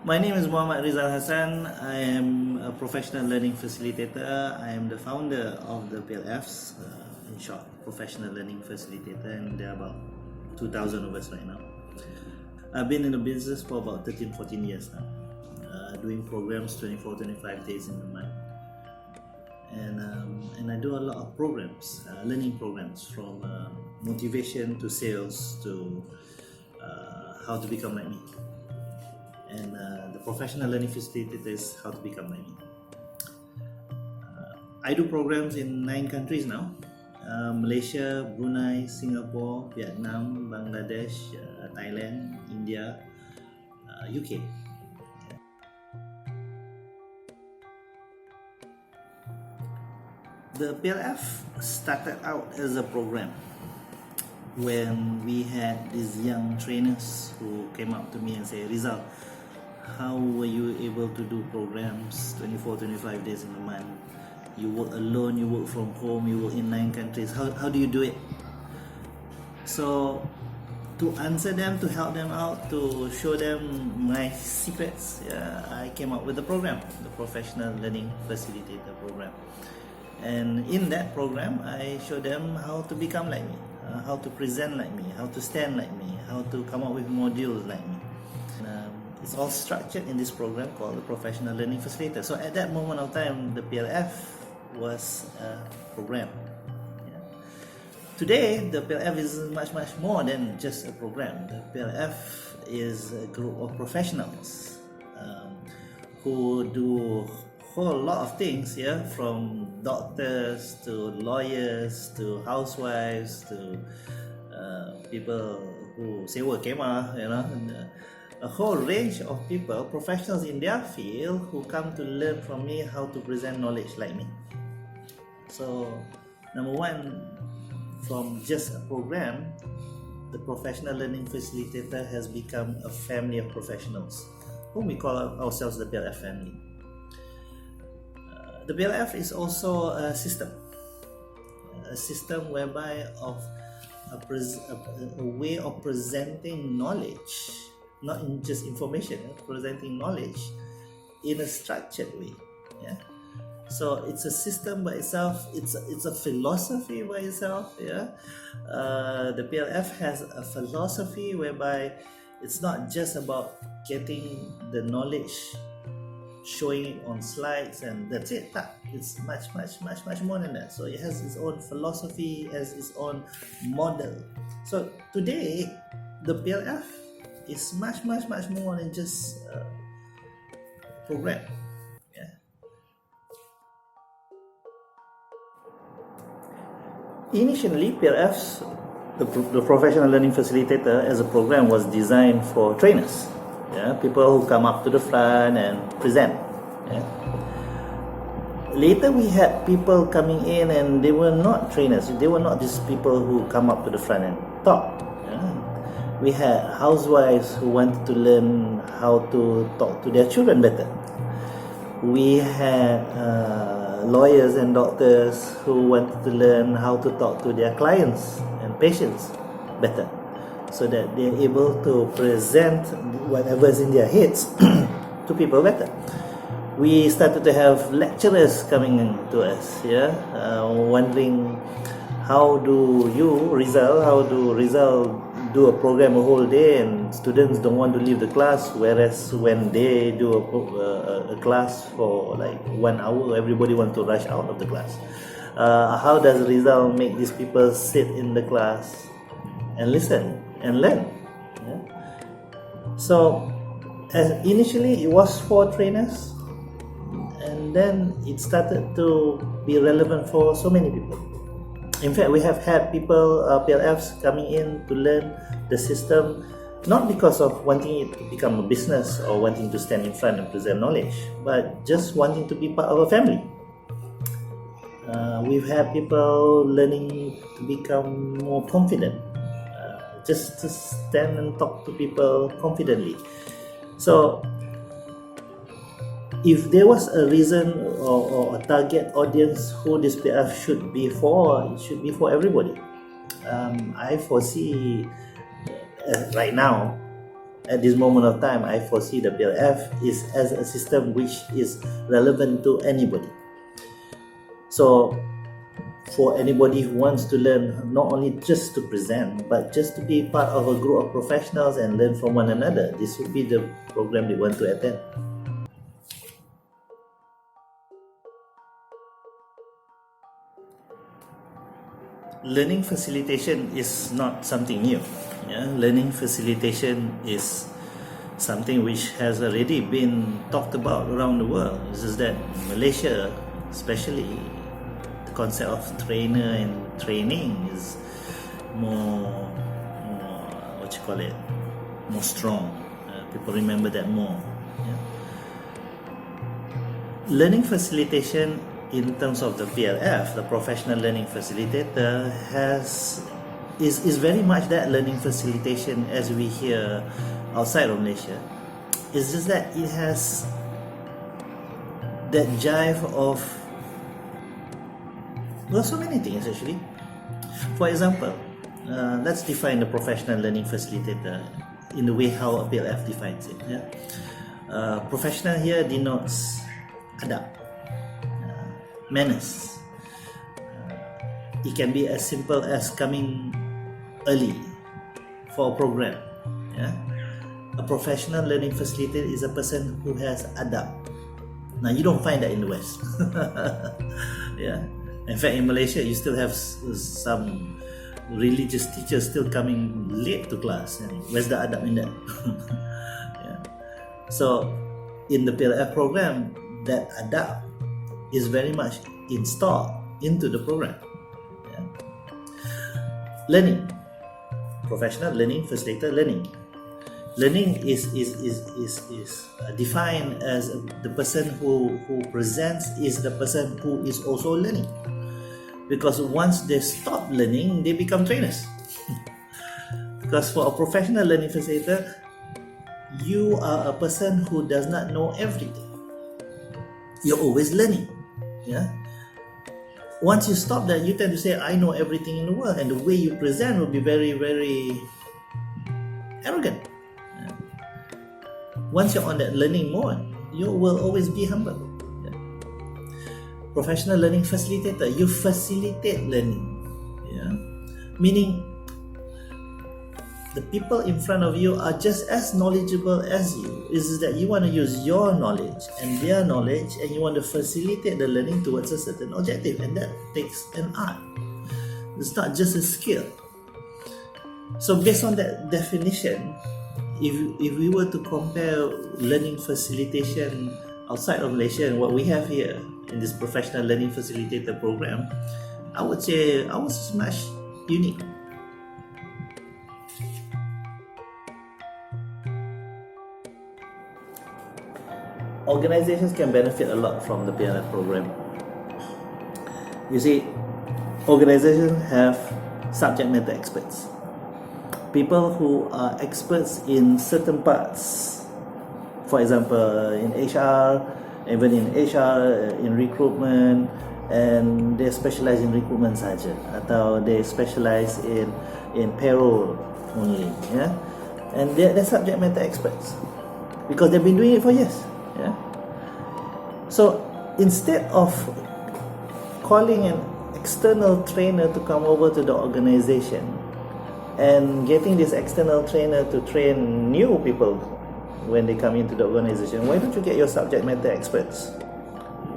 My name is Mohd Rizal Hassan. I am a professional learning facilitator. I am the founder of the PLFs, in short, Professional Learning Facilitator, and there are about 2,000 of us right now. I've been in the business for about 13-14 years now, doing programs 24-25 days in the month. And I do a lot of programs, learning programs, from motivation to sales to how to become like me. And the Professional Learning Facilitator is how to become like me. I do programs in 9 countries now: Malaysia, Brunei, Singapore, Vietnam, Bangladesh, Thailand, India, UK. The PLF started out as a program when we had these young trainers who came up to me and say, Rizal, how were you able to do programs 24-25 days in a month? You work alone, you work from home, you work in 9 countries. How do you do it? So to answer them, to help them out, to show them my secrets, I came up with the program, the Professional Learning Facilitator program. And in that program, I show them how to become like me, how to present like me, how to stand like me, how to come up with modules like me. It's all structured in this program called the Professional Learning Facilitator. So at that moment of time, the PLF was a program. Today, the PLF is much more than just a program. The PLF is a group of professionals who do whole lot of things, from doctors to lawyers to housewives to people who sewa kemah, a whole range of people, professionals in their field, who come to learn from me how to present knowledge like me. So, number one, from just a program, the Professional Learning Facilitator has become a family of professionals, whom we call ourselves the PLF family. The PLF is also a system whereby of a way of presenting knowledge, not in just information, presenting knowledge in a structured way. So it's a system by itself. It's a philosophy by itself. The PLF has a philosophy whereby it's not just about getting the knowledge, showing it on slides, and that's it. It's much more than that. So it has its own philosophy, has its own model. So today, the PLF is much more than just a program. Initially, PLFs, the Professional Learning Facilitator as a program, was designed for trainers. People who come up to the front and present. Later we had people coming in and they were not trainers. They were not just people who come up to the front and talk. We had housewives who wanted to learn how to talk to their children better. We had lawyers and doctors who wanted to learn how to talk to their clients and patients better, so that they're able to present whatever's in their heads to people better. We started to have lecturers coming in to us, wondering, how do Rizal do a program a whole day and students don't want to leave the class, whereas when they do a class for like 1 hour, everybody wants to rush out of the class. How does Rizal make these people sit in the class and listen and learn? So initially it was for trainers, and then it started to be relevant for so many people. In fact, we have had people, PLFs, coming in to learn the system, not because of wanting it to become a business or wanting to stand in front and present knowledge, but just wanting to be part of a family. We've had people learning to become more confident, just to stand and talk to people confidently. So if there was a reason or a target audience who this PLF should be for, it should be for everybody. I foresee right now at this moment of time, I foresee the PLF is as a system which is relevant to anybody. So for anybody who wants to learn, not only just to present, but just to be part of a group of professionals and learn from one another, this would be the program they want to attend. Learning facilitation is not something new. Learning facilitation is something which has already been talked about around the world. It's just that Malaysia, especially, the concept of trainer and training is more more strong. People remember that more. Learning facilitation in terms of the PLF, the Professional Learning Facilitator, is very much that learning facilitation as we hear outside of Malaysia. It's just that it has that jive of, well, so many things actually. For example, let's define the Professional Learning Facilitator in the way how a PLF defines it. Professional here denotes adab, manners. It can be as simple as coming early for a program. A professional learning facilitator is a person who has adab. Now, you don't find that in the West. In fact, in Malaysia, you still have some religious teachers still coming late to class. And where's the adab in that? So, in the PLF program, that adab is very much installed into the program. Learning, professional learning facilitator learning. Learning is defined as the person who presents is the person who is also learning. Because once they stop learning, they become trainers. Because for a professional learning facilitator, you are a person who does not know everything. You're always learning. Once you stop that, you tend to say, I know everything in the world, and the way you present will be very, very arrogant. Once you're on that learning mode, you will always be humble. Professional learning facilitator, you facilitate learning. Meaning the people in front of you are just as knowledgeable as you. It's that you want to use your knowledge and their knowledge, and you want to facilitate the learning towards a certain objective, and that takes an art. It's not just a skill. So based on that definition, if we were to compare learning facilitation outside of Malaysia and what we have here in this Professional Learning Facilitator program, I would say ours is much unique. Organizations can benefit a lot from the PLF program. You see, organizations have subject matter experts. People who are experts in certain parts. For example, in HR, even in HR, in recruitment, and they specialize in recruitment saja, atau they specialize in payroll only. And they're subject matter experts because they've been doing it for years. So instead of calling an external trainer to come over to the organization and getting this external trainer to train new people when they come into the organization, why don't you get your subject matter experts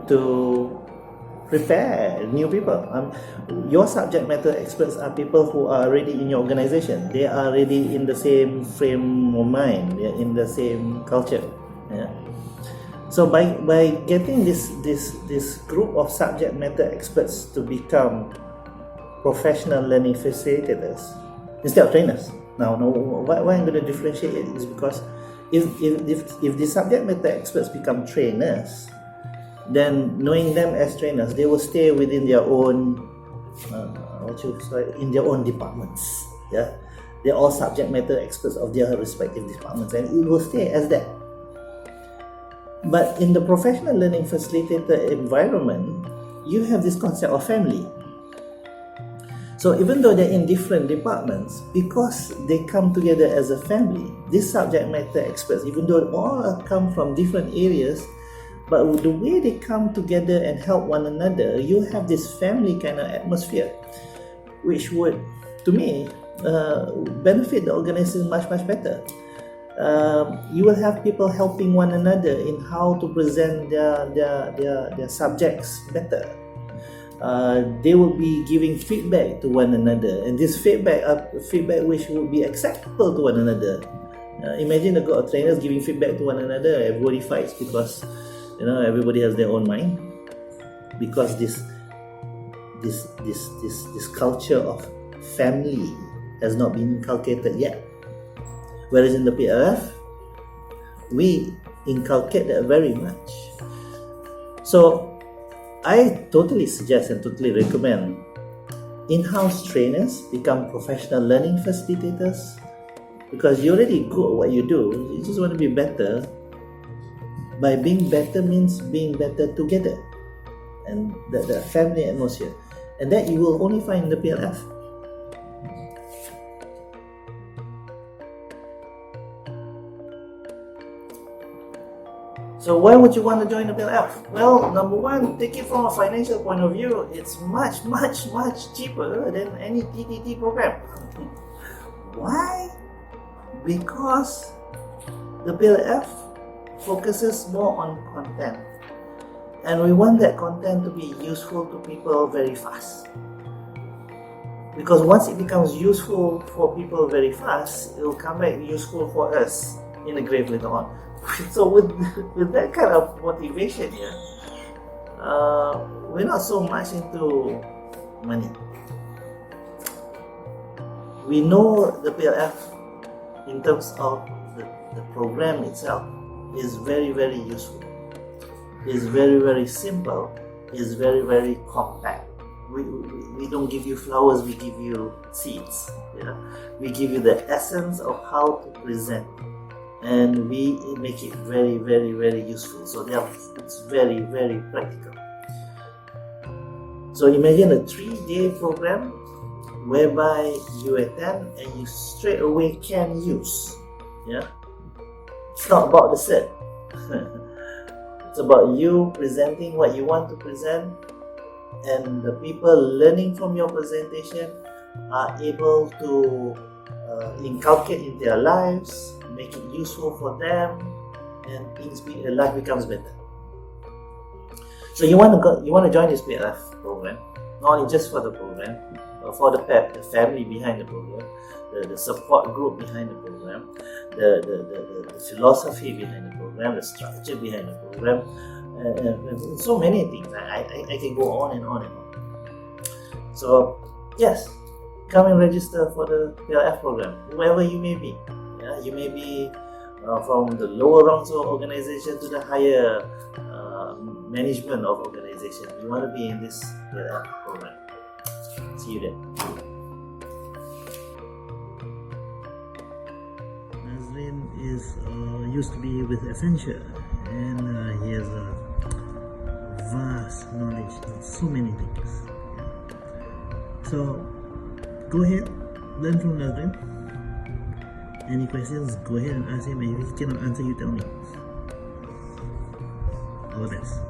to prepare new people? Your subject matter experts are people who are already in your organization. They are already in the same frame of mind, in the same culture. So by getting this group of subject matter experts to become professional learning facilitators instead of trainers. Now why I'm going to differentiate it is because if the subject matter experts become trainers, then knowing them as trainers, they will stay within their own in their own departments. They're all subject matter experts of their respective departments, and it will stay as that. But in the professional learning facilitator environment, you have this concept of family. So even though they're in different departments, because they come together as a family, these subject matter experts, even though all come from different areas, but the way they come together and help one another, you have this family kind of atmosphere, which would, to me, benefit the organization much better. You will have people helping one another in how to present their subjects better. They will be giving feedback to one another, and this feedback which will be acceptable to one another. Imagine a group of trainers giving feedback to one another. Everybody fights because everybody has their own mind, because this culture of family has not been inculcated yet. Whereas in the PLF, we inculcate that very much. So I totally suggest and totally recommend in-house trainers become professional learning facilitators, because you're already good at what you do. You just want to be better. By being better means being better together, and the family atmosphere, and that you will only find in the PLF. So why would you want to join the PLF? Well, number one, take it from a financial point of view, it's much cheaper than any TTT program. Why? Because the PLF focuses more on content, and we want that content to be useful to people very fast. Because once it becomes useful for people very fast, it will come back useful for us in the grave later on. So with that kind of motivation here, we're not so much into money. We know the PLF in terms of the program itself is very useful, is very simple, is very compact. We don't give you flowers, we give you seeds. We give you the essence of how to present, and we make it very useful. So it's very practical. So imagine a 3-day program whereby you attend and you straight away can use. It's not about the cert. It's about you presenting what you want to present, and the people learning from your presentation are able to inculcate in their lives, make it useful for them, and life becomes better. So you want to join this PLF program, not only just for the program, but for the family behind the program, the support group behind the program, the philosophy behind the program, the structure behind the program, and so many things. I can go on and on. So yes, come and register for the PLF program, whoever you may be. You may be from the lower rungs of organization to the higher management of organization. You want to be in this PLF program. See you there. Nazrin used to be with Accenture, and he has a vast knowledge in so many things. So go ahead, learn from Nazrin. Any questions, go ahead and ask him. If he cannot answer, you tell me. All the best.